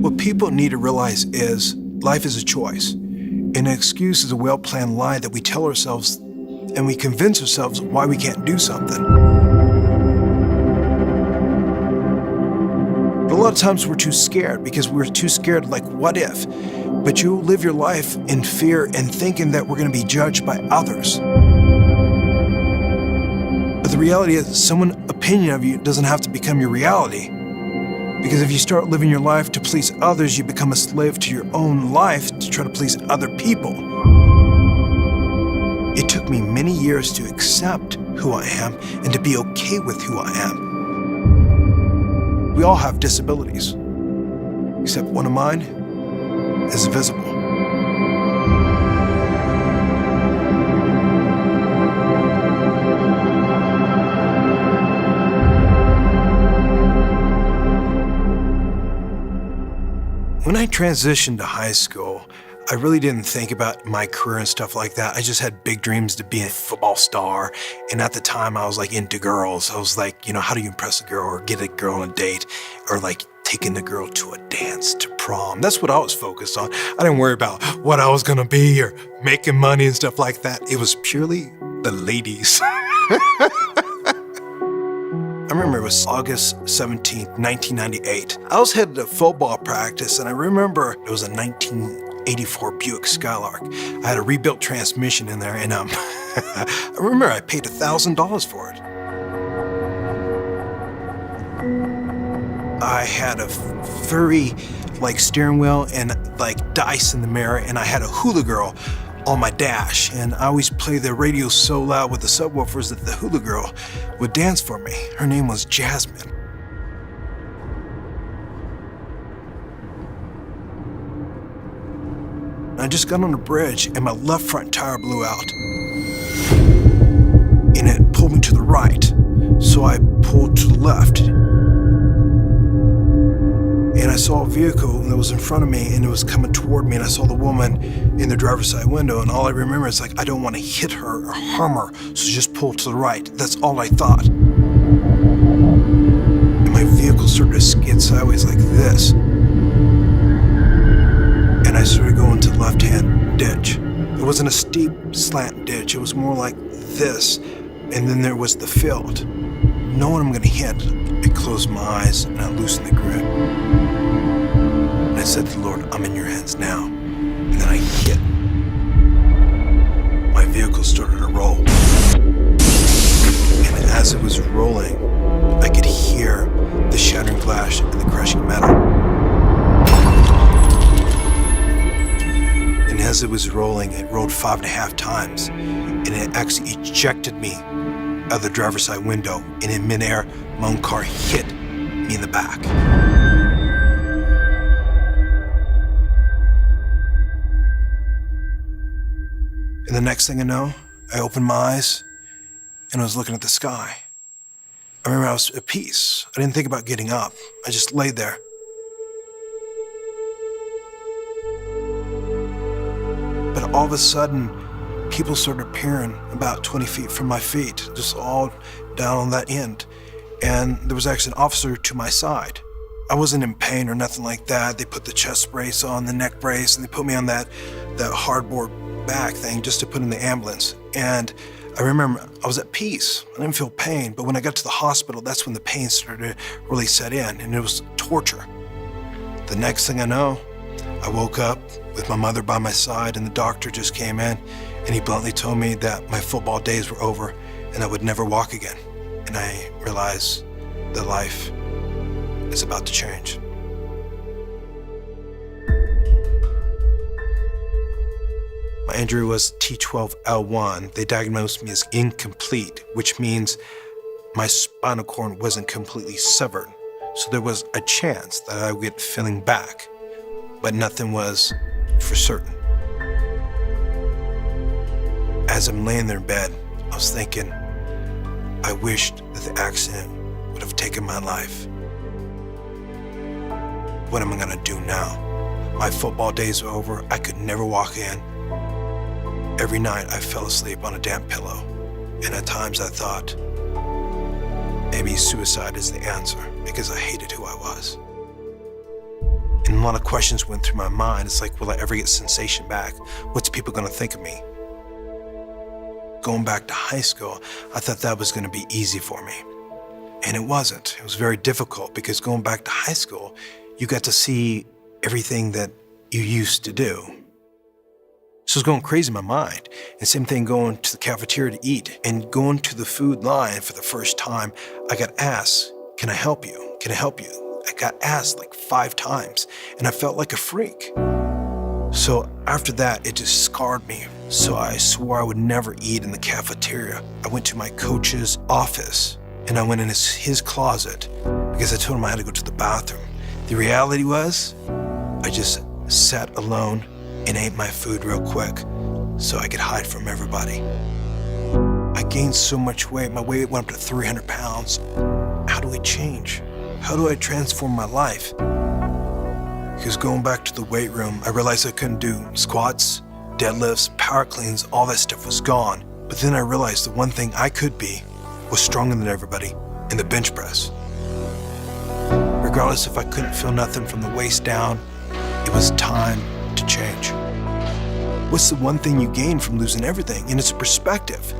What people need to realize is life is a choice. An excuse is a well-planned lie that we tell ourselves and we convince ourselves why we can't do something. But a lot of times we're too scared because we're too scared, like, what if? But you live your life in fear and thinking that we're going to be judged by others. But the reality is, someone's opinion of you doesn't have to become your reality. Because if you start living your life to please others, you become a slave to your own life to try to please other people. It took me many years to accept who I am and to be okay with who I am. We all have disabilities, except one of mine is visible. When I transitioned to high school, I really didn't think about my career and stuff like that. I just had big dreams to be a football star. And at the time, I was like into girls. I was like, how do you impress a girl or get a girl on a date or like taking the girl to a dance, to prom? That's what I was focused on. I didn't worry about what I was gonna be or making money and stuff like that. It was purely the ladies. I remember it was August 17th, 1998. I was headed to football practice, and I remember it was a 1984 Buick Skylark. I had a rebuilt transmission in there, and I remember I paid $1,000 for it. I had a furry, steering wheel and, dice in the mirror, and I had a hula girl on my dash, and I always play the radio so loud with the subwoofers that the hula girl would dance for me. Her name was Jasmine. I just got on the bridge and my left front tire blew out. And it pulled me to the right, so I pulled to the left. And I saw a vehicle that was in front of me and it was coming toward me, and I saw the woman in the driver's side window, and all I remember is I don't want to hit her or harm her, so just pull to the right. That's all I thought. And my vehicle started to skid sideways like this. And I started going to the left-hand ditch. It wasn't a steep slant ditch, it was more like this. And then there was the field. Knowing I'm gonna hit, I closed my eyes and I loosened the grip. And I said to the Lord, I'm in your hands now. And then I hit. My vehicle started to roll. And as it was rolling, I could hear the shattering glass and the crashing metal. And as it was rolling, it rolled 5.5 times. And it actually ejected me out of the driver's side window, and in midair, my own car hit me in the back. And the next thing I know, I opened my eyes and I was looking at the sky. I remember I was at peace. I didn't think about getting up. I just laid there. But all of a sudden, people started appearing about 20 feet from my feet, just all down on that end. And there was actually an officer to my side. I wasn't in pain or nothing like that. They put the chest brace on, the neck brace, and they put me on that hardboard back thing just to put in the ambulance. And I remember I was at peace. I didn't feel pain, but when I got to the hospital, that's when the pain started to really set in, and it was torture. The next thing I know, I woke up with my mother by my side, and the doctor just came in, and he bluntly told me that my football days were over and I would never walk again. And I realized that life is about to change. My injury was T12L1. They diagnosed me as incomplete, which means my spinal cord wasn't completely severed. So there was a chance that I would get feeling back, but nothing was for certain. As I'm laying there in bed, I was thinking, I wished that the accident would have taken my life. What am I gonna do now? My football days are over. I could never walk in. Every night I fell asleep on a damp pillow And at times I thought, maybe suicide is the answer because I hated who I was. And a lot of questions went through my mind. It's like, will I ever get sensation back? What's people gonna think of me? Going back to high school, I thought that was gonna be easy for me. And it wasn't. It was very difficult because going back to high school, you got to see everything that you used to do. So I was going crazy in my mind. And same thing going to the cafeteria to eat and going to the food line for the first time, I got asked, can I help you? Can I help you? I got asked like 5 times and I felt like a freak. So after that, it just scarred me. So I swore I would never eat in the cafeteria. I went to my coach's office and I went in his closet because I told him I had to go to the bathroom. The reality was, I just sat alone and ate my food real quick so I could hide from everybody. I gained so much weight. My weight went up to 300 pounds. How do I change? How do I transform my life? Because going back to the weight room, I realized I couldn't do squats, deadlifts, power cleans, all that stuff was gone. But then I realized the one thing I could be was stronger than everybody in the bench press. Regardless if I couldn't feel nothing from the waist down, it was time to change. What's the one thing you gain from losing everything? And it's a perspective.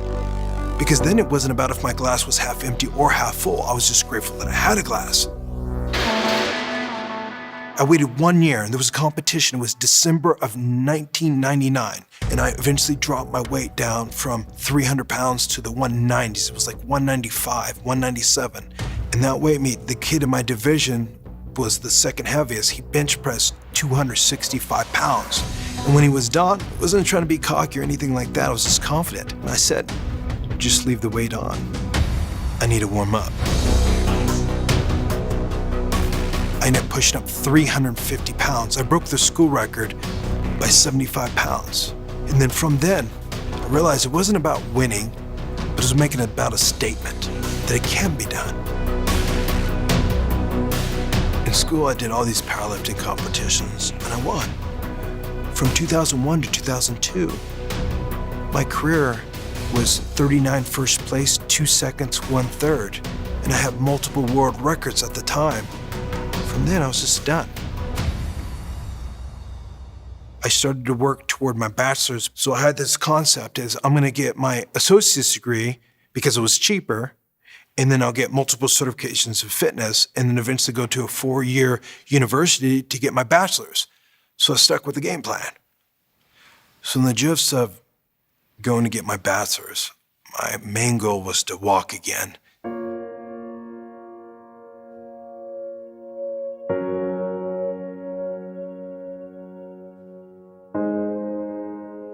Because then it wasn't about if my glass was half empty or half full. I was just grateful that I had a glass. I waited 1 year and there was a competition. It was December of 1999. And I eventually dropped my weight down from 300 pounds to the 190s. It was like 195, 197. And that weighed me, the kid in my division was the second heaviest. He bench pressed 265 pounds. And when he was done, I wasn't trying to be cocky or anything like that. I was just confident. And I said, just leave the weight on. I need to warm up. I ended up pushing up 350 pounds. I broke the school record by 75 pounds. And then from then, I realized it wasn't about winning, but it was making it about a statement that it can be done. In school, I did all these powerlifting competitions, and I won. From 2001 to 2002, my career was 39 first place, 2 seconds, 1 third, and I had multiple world records at the time. From then, I was just done. I started to work toward my bachelor's, so I had this concept is I'm gonna get my associate's degree because it was cheaper, and then I'll get multiple certifications of fitness, and then eventually go to a 4-year university to get my bachelor's. So I stuck with the game plan. So in the gist of going to get my bachelor's, my main goal was to walk again.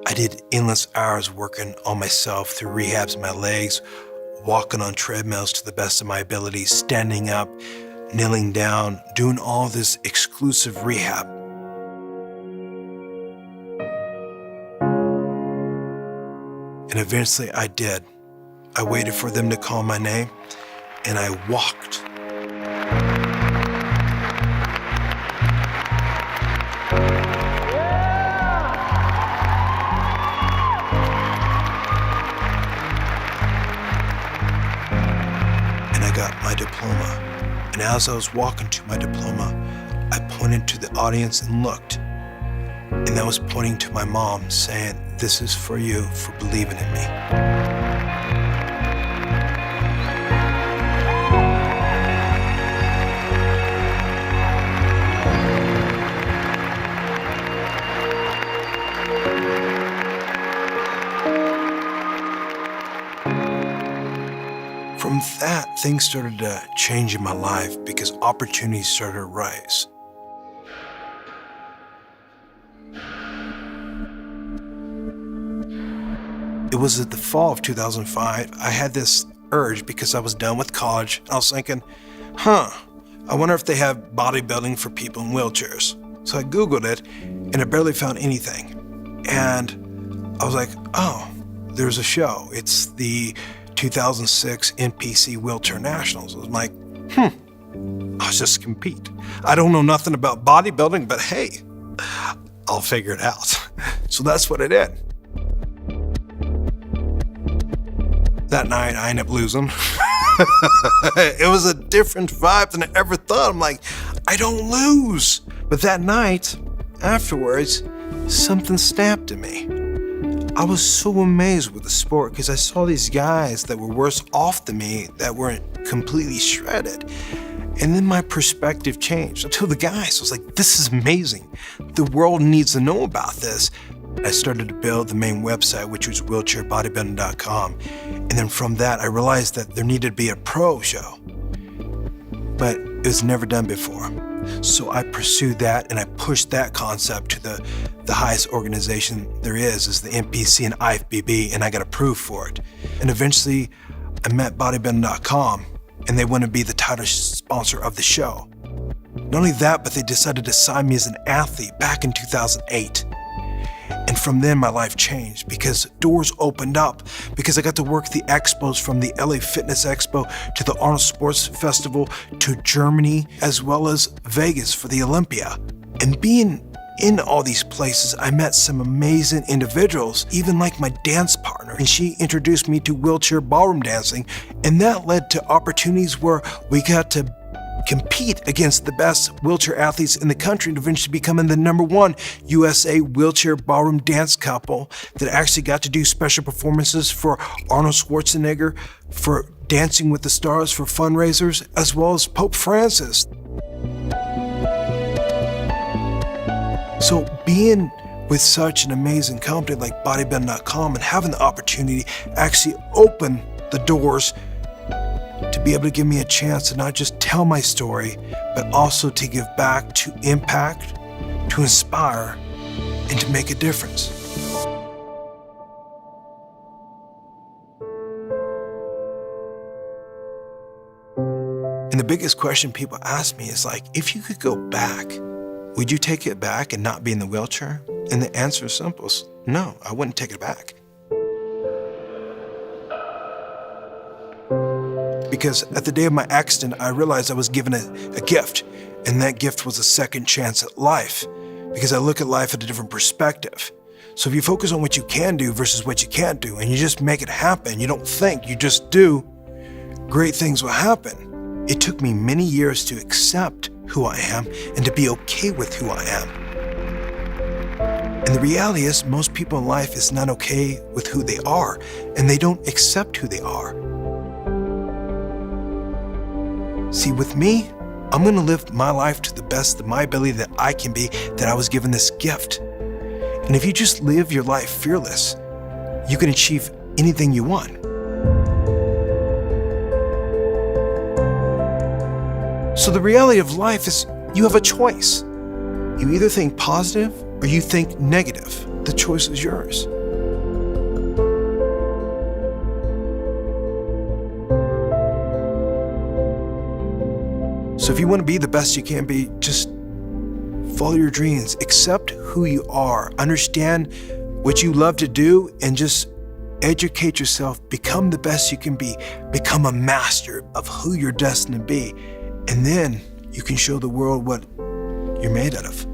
I did endless hours working on myself through rehabs of my legs, walking on treadmills to the best of my ability, standing up, kneeling down, doing all this exclusive rehab. And eventually I did. I waited for them to call my name, and I walked. And I got my diploma. And as I was walking to my diploma, I pointed to the audience and looked. And that was pointing to my mom, saying, "This is for you, for believing in me." From that, things started to change in my life because opportunities started to rise. It was at the fall of 2005, I had this urge because I was done with college. I was thinking, I wonder if they have bodybuilding for people in wheelchairs. So I Googled it and I barely found anything. And I was like, oh, there's a show. It's the 2006 NPC Wheelchair Nationals. I was like, I'll just compete. I don't know nothing about bodybuilding, but hey, I'll figure it out. So that's what I did. That night, I ended up losing. It was a different vibe than I ever thought. I'm like, I don't lose. But that night, afterwards, something snapped in me. I was so amazed with the sport because I saw these guys that were worse off than me that weren't completely shredded. And then my perspective changed. I told the guys, I was like, this is amazing. The world needs to know about this. I started to build the main website, which was wheelchairbodybuilding.com. And then from that, I realized that there needed to be a pro show. But it was never done before. So I pursued that and I pushed that concept to the highest organization there is the NPC and IFBB, and I got approved for it. And eventually I met Bodybuilder.com and they wanted to be the title sponsor of the show. Not only that, but they decided to sign me as an athlete back in 2008. And from then my life changed because doors opened up because I got to work the expos from the LA Fitness Expo to the Arnold Sports Festival to Germany as well as Vegas for the Olympia. And being in all these places, I met some amazing individuals, even like my dance partner, and she introduced me to wheelchair ballroom dancing, and that led to opportunities where we got to compete against the best wheelchair athletes in the country and eventually becoming the #1 USA wheelchair ballroom dance couple that actually got to do special performances for Arnold Schwarzenegger, for Dancing with the Stars, for fundraisers, as well as Pope Francis. So being with such an amazing company like Bodybuilder.com and having the opportunity to actually open the doors to be able to give me a chance to not just tell my story, but also to give back, to impact, to inspire, and to make a difference. And the biggest question people ask me is like, if you could go back, would you take it back and not be in the wheelchair? And the answer is simple. No, I wouldn't take it back. Because at the day of my accident, I realized I was given a gift, and that gift was a second chance at life, because I look at life at a different perspective. So if you focus on what you can do versus what you can't do, and you just make it happen, you don't think, you just do, great things will happen. It took me many years to accept who I am and to be okay with who I am. And the reality is, most people in life is not okay with who they are, and they don't accept who they are. See, with me, I'm gonna live my life to the best of my ability that I can be, that I was given this gift. And if you just live your life fearless, you can achieve anything you want. So the reality of life is you have a choice. You either think positive or you think negative. The choice is yours. So if you want to be the best you can be, just follow your dreams, accept who you are, understand what you love to do, and just educate yourself, become the best you can be, become a master of who you're destined to be, and then you can show the world what you're made out of.